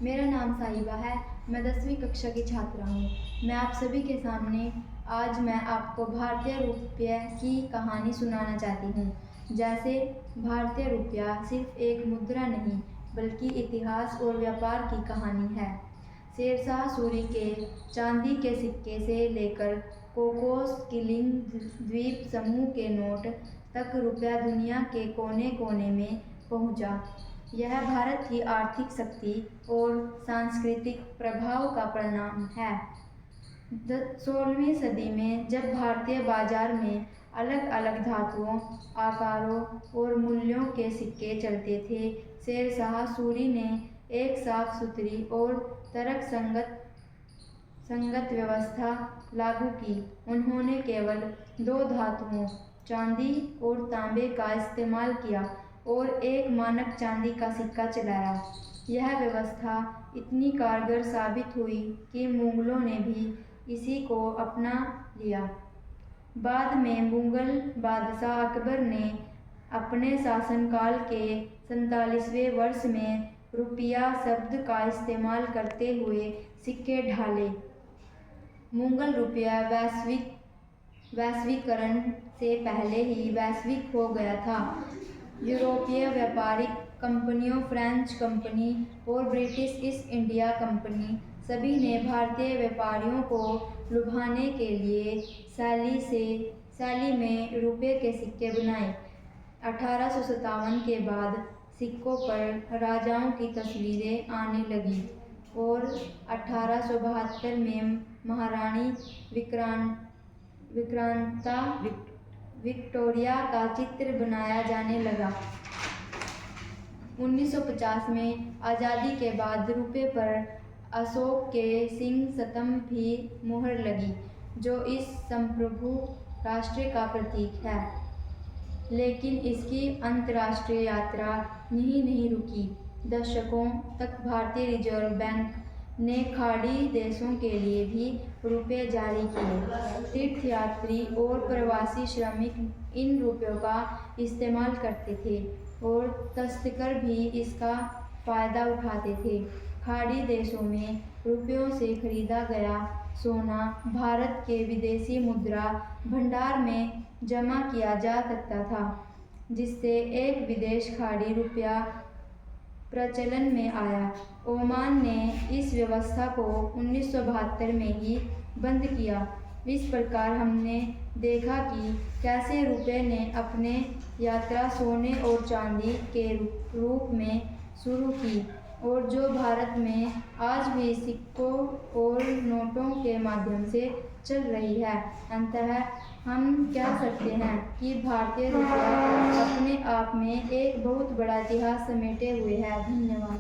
मेरा नाम साहिबा है। मैं 10वीं कक्षा की छात्रा हूँ। मैं आप सभी के सामने आज मैं आपको भारतीय रुपये की कहानी सुनाना चाहती हूँ। जैसे भारतीय रुपया सिर्फ एक मुद्रा नहीं बल्कि इतिहास और व्यापार की कहानी है। शेरशाह सूरी के चांदी के सिक्के से लेकर कोकोस किलिंग द्वीप समूह के नोट तक रुपया दुनिया के कोने कोने में पहुंचा। यह भारत की आर्थिक शक्ति और सांस्कृतिक प्रभाव का परिणाम है। 16वीं सदी में जब भारतीय बाजार में अलग अलग धातुओं, आकारों और मूल्यों के सिक्के चलते थे, शेरशाह सूरी ने एक साफ सुथरी और संगत व्यवस्था लागू की। उन्होंने केवल 2 धातुओं, चांदी और तांबे का इस्तेमाल किया और एक मानक चांदी का सिक्का चलाया। यह व्यवस्था इतनी कारगर साबित हुई कि मुगलों ने भी इसी को अपना लिया। बाद में मुगल बादशाह अकबर ने अपने शासनकाल के 47वें वर्ष में रुपया शब्द का इस्तेमाल करते हुए सिक्के ढाले। मुगल रुपया वैश्वीकरण से पहले ही वैश्विक हो गया था। यूरोपीय व्यापारिक कंपनियों, फ्रेंच कंपनी और ब्रिटिश ईस्ट इंडिया कंपनी सभी ने भारतीय व्यापारियों को लुभाने के लिए शैली में रुपये के सिक्के बनाए। 1857 के बाद सिक्कों पर राजाओं की तस्वीरें आने लगीं और 1872 में महारानी विक्टोरिया का चित्र बनाया जाने लगा। 1950 में आज़ादी के बाद रुपये पर अशोक के सिंह स्तंभ भी मुहर लगी, जो इस संप्रभु राष्ट्र का प्रतीक है। लेकिन इसकी अंतर्राष्ट्रीय यात्रा नहीं रुकी। दशकों तक भारतीय रिजर्व बैंक ने खाड़ी देशों के लिए भी रुपये जारी किए। तीर्थयात्री और प्रवासी श्रमिक इन रुपयों का इस्तेमाल करते थे और तस्कर भी इसका फ़ायदा उठाते थे। खाड़ी देशों में रुपयों से खरीदा गया सोना भारत के विदेशी मुद्रा भंडार में जमा किया जा सकता था, जिससे एक विदेश खाड़ी रुपया प्रचलन में आया। ओमान ने इस व्यवस्था को 1972 में ही बंद किया। इस प्रकार हमने देखा कि कैसे रुपये ने अपने यात्रा सोने और चांदी के रूप में शुरू की और जो भारत में आज भी सिक्कों और नोटों के माध्यम से चल रही है। अंततः हम कह सकते हैं कि भारतीय रुपया अपने आप में एक बहुत बड़ा इतिहास समेटे हुए है। धन्यवाद।